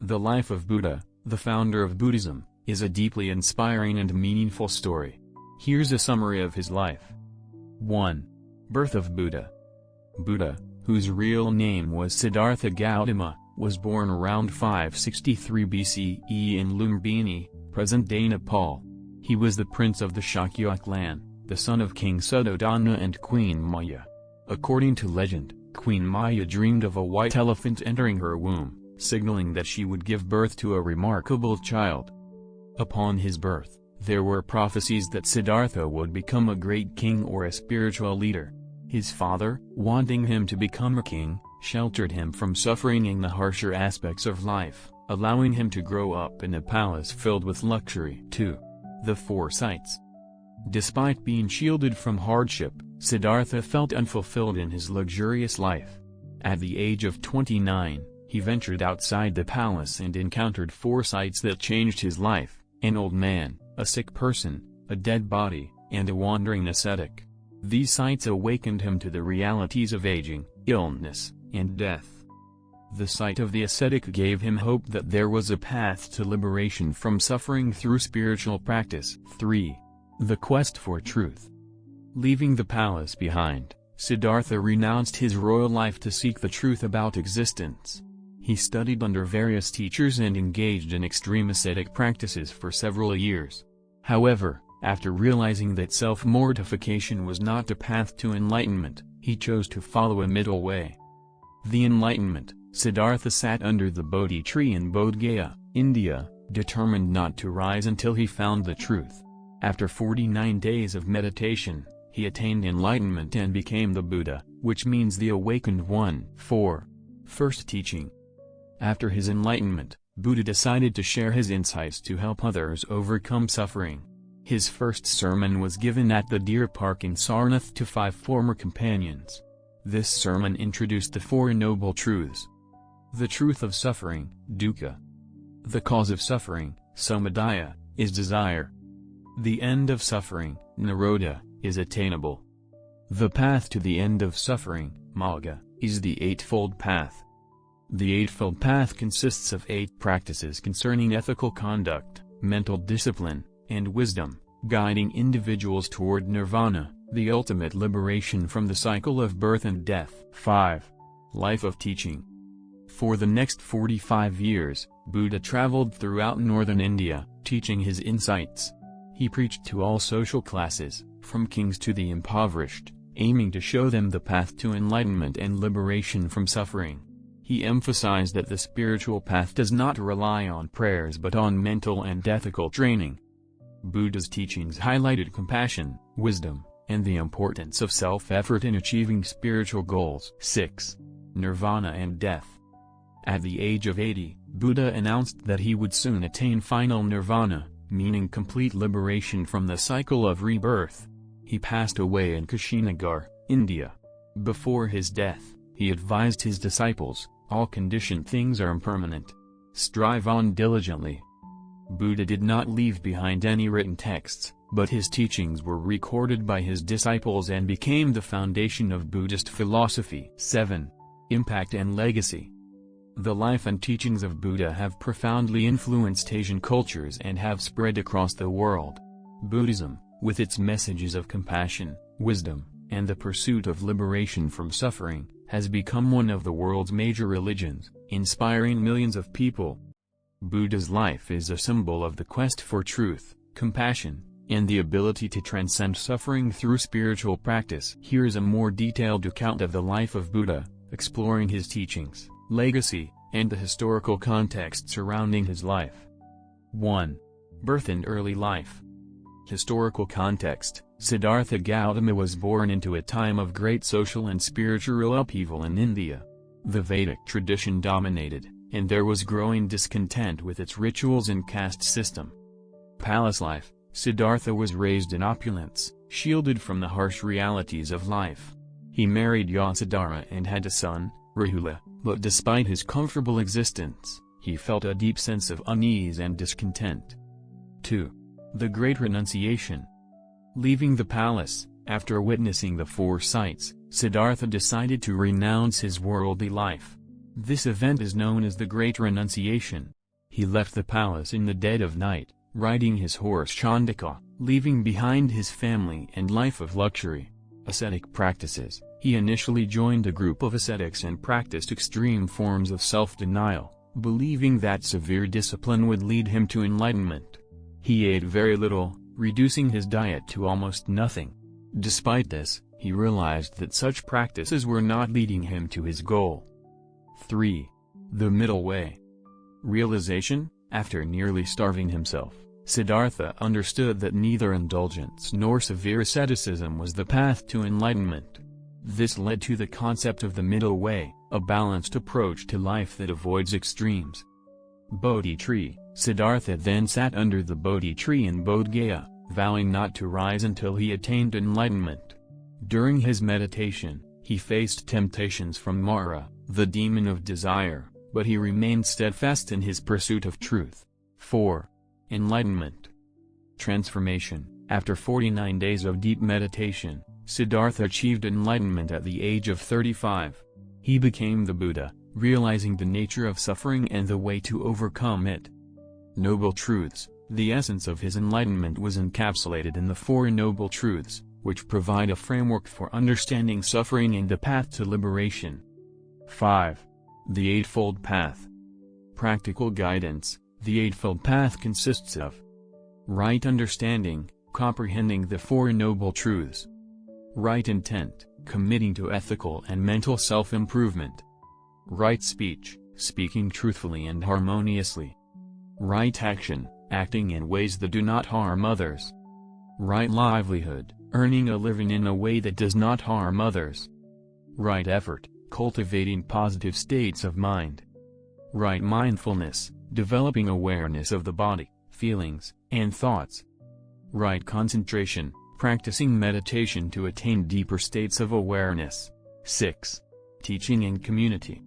The life of Buddha, the founder of Buddhism, is a deeply inspiring and meaningful story. Here's a summary of his life. 1. Birth of Buddha. Buddha, whose real name was Siddhartha Gautama, was born around 563 BCE in Lumbini, present-day Nepal. He was the prince of the Shakya clan, the son of King Suddhodana and Queen Maya. According to legend, Queen Maya dreamed of a white elephant entering her womb, signaling that she would give birth to a remarkable child. Upon his birth, there were prophecies that Siddhartha would become a great king or a spiritual leader. His father, wanting him to become a king, sheltered him from suffering in the harsher aspects of life, allowing him to grow up in a palace filled with luxury. 2. The Four Sights. Despite being shielded from hardship, Siddhartha felt unfulfilled in his luxurious life. At the age of 29, he ventured outside the palace and encountered four sights that changed his life: an old man, a sick person, a dead body, and a wandering ascetic. These sights awakened him to the realities of aging, illness, and death. The sight of the ascetic gave him hope that there was a path to liberation from suffering through spiritual practice. 3. The Quest for Truth. Leaving the palace behind, Siddhartha renounced his royal life to seek the truth about existence. He studied under various teachers and engaged in extreme ascetic practices for several years. However, after realizing that self-mortification was not the path to enlightenment, he chose to follow a middle way. The enlightenment. Siddhartha sat under the Bodhi tree in Bodh Gaya, India, determined not to rise until he found the truth. After 49 days of meditation, he attained enlightenment and became the Buddha, which means the awakened one. 4. First teaching. After his enlightenment, Buddha decided to share his insights to help others overcome suffering. His first sermon was given at the Deer Park in Sarnath to 5 former companions. This sermon introduced the Four Noble Truths. The truth of suffering, dukkha. The cause of suffering, samuddaya, is desire. The end of suffering, nirodha, is attainable. The path to the end of suffering, magga, is the Eightfold Path. The Eightfold Path consists of 8 practices concerning ethical conduct, mental discipline, and wisdom, guiding individuals toward nirvana, the ultimate liberation from the cycle of birth and death. 5. Life of teaching. For the next 45 years, Buddha traveled throughout northern India, teaching his insights. He preached to all social classes, from kings to the impoverished, aiming to show them the path to enlightenment and liberation from suffering. He emphasized that the spiritual path does not rely on prayers but on mental and ethical training. Buddha's teachings highlighted compassion, wisdom, and the importance of self-effort in achieving spiritual goals. 6. Nirvana and death. At the age of 80, Buddha announced that he would soon attain final nirvana, meaning complete liberation from the cycle of rebirth. He passed away in Kushinagar, India. Before his death, he advised his disciples, "All conditioned things are impermanent. Strive on diligently." Buddha did not leave behind any written texts, but his teachings were recorded by his disciples and became the foundation of Buddhist philosophy. 7. Impact and legacy. The life and teachings of Buddha have profoundly influenced Asian cultures and have spread across the world. Buddhism, with its messages of compassion, wisdom, and the pursuit of liberation from suffering, has become one of the world's major religions, inspiring millions of people. Buddha's life is a symbol of the quest for truth, compassion, and the ability to transcend suffering through spiritual practice. Here's a more detailed account of the life of Buddha, exploring his teachings, legacy, and the historical context surrounding his life. 1. Birth and early life. Historical context. Siddhartha Gautama was born into a time of great social and spiritual upheaval in India. The Vedic tradition dominated, and there was growing discontent with its rituals and caste system. Palace life. Siddhartha was raised in opulence, shielded from the harsh realities of life. He married Yasodhara and had a son, Rahula, but despite his comfortable existence, he felt a deep sense of unease and discontent. 2. The Great Renunciation. Leaving the palace, after witnessing the four sights, Siddhartha decided to renounce his worldly life. This event is known as the Great Renunciation. He left the palace in the dead of night, riding his horse Chandaka, leaving behind his family and life of luxury. Ascetic practices. He initially joined a group of ascetics and practiced extreme forms of self-denial, believing that severe discipline would lead him to enlightenment. He ate very little, reducing his diet to almost nothing. Despite this, he realized that such practices were not leading him to his goal. 3. The Middle Way. Realization. After nearly starving himself, Siddhartha understood that neither indulgence nor severe asceticism was the path to enlightenment. This led to the concept of the middle way, a balanced approach to life that avoids extremes. Bodhi tree. Siddhartha then sat under the Bodhi tree in Bodh Gaya, vowing not to rise until he attained enlightenment. During his meditation, he faced temptations from Mara, the demon of desire, but he remained steadfast in his pursuit of truth. 4. Enlightenment. Transformation. After 49 days of deep meditation, Siddhartha achieved enlightenment at the age of 35. He became the Buddha, realizing the nature of suffering and the way to overcome it. Noble Truths. The essence of his enlightenment was encapsulated in the Four Noble Truths, which provide a framework for understanding suffering and the path to liberation. 5. The Eightfold Path. Practical guidance. The Eightfold Path consists of right understanding, comprehending the Four Noble Truths. Right intent, committing to ethical and mental self-improvement. Right speech, speaking truthfully and harmoniously. Right action, acting in ways that do not harm others. Right livelihood, earning a living in a way that does not harm others. Right effort, cultivating positive states of mind. Right mindfulness, developing awareness of the body, feelings, and thoughts. Right concentration, practicing meditation to attain deeper states of awareness. 6. Teaching and community.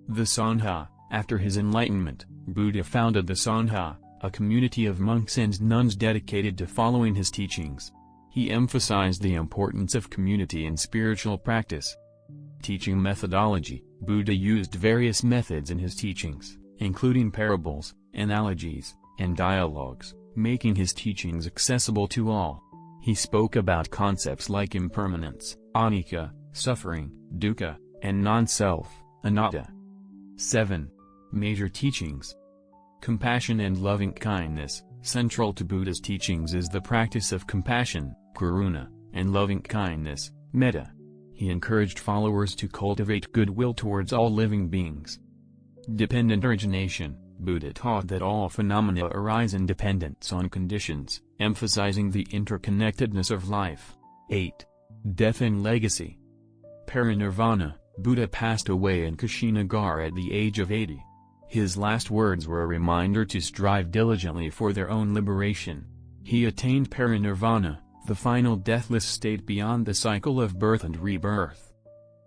The Sangha. After his enlightenment, Buddha founded the Sangha, a community of monks and nuns dedicated to following his teachings. He emphasized the importance of community in spiritual practice. Teaching methodology. Buddha used various methods in his teachings, including parables, analogies, and dialogues, making his teachings accessible to all. He spoke about concepts like impermanence, anicca, suffering, dukkha, and non-self, anatta. 7. Major teachings. Compassion and loving-kindness. Central to Buddha's teachings is the practice of compassion, karuna, and loving-kindness, metta. He encouraged followers to cultivate goodwill towards all living beings. Dependent origination. Buddha taught that all phenomena arise in dependence on conditions, emphasizing the interconnectedness of life. 8. Death and legacy. Parinirvana. Buddha passed away in Kushinagar at the age of 80. His last words were a reminder to strive diligently for their own liberation. He attained parinirvana, the final deathless state beyond the cycle of birth and rebirth.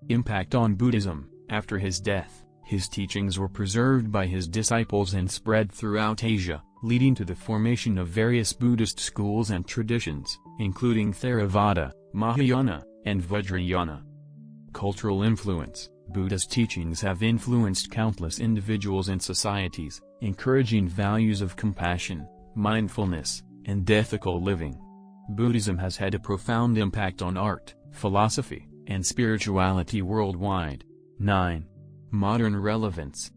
Impact on Buddhism. After his death, his teachings were preserved by his disciples and spread throughout Asia, leading to the formation of various Buddhist schools and traditions, including Theravada, Mahayana, and Vajrayana. Cultural influence. Buddha's teachings have influenced countless individuals and societies, encouraging values of compassion, mindfulness, and ethical living. Buddhism has had a profound impact on art, philosophy, and spirituality worldwide. 9. Modern relevance.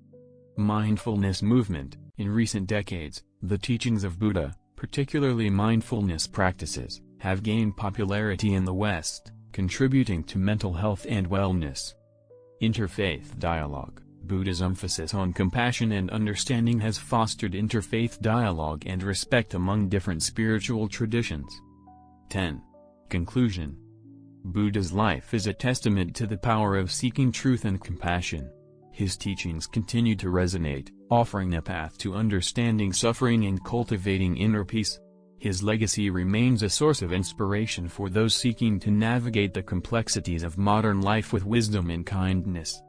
Mindfulness movement. In recent decades, the teachings of Buddha, particularly mindfulness practices, have gained popularity in the West, contributing to mental health and wellness. Interfaith dialogue. Buddha's emphasis on compassion and understanding has fostered interfaith dialogue and respect among different spiritual traditions. 10. Conclusion. Buddha's life is a testament to the power of seeking truth and compassion. His teachings continue to resonate, offering a path to understanding suffering and cultivating inner peace. His legacy remains a source of inspiration for those seeking to navigate the complexities of modern life with wisdom and kindness.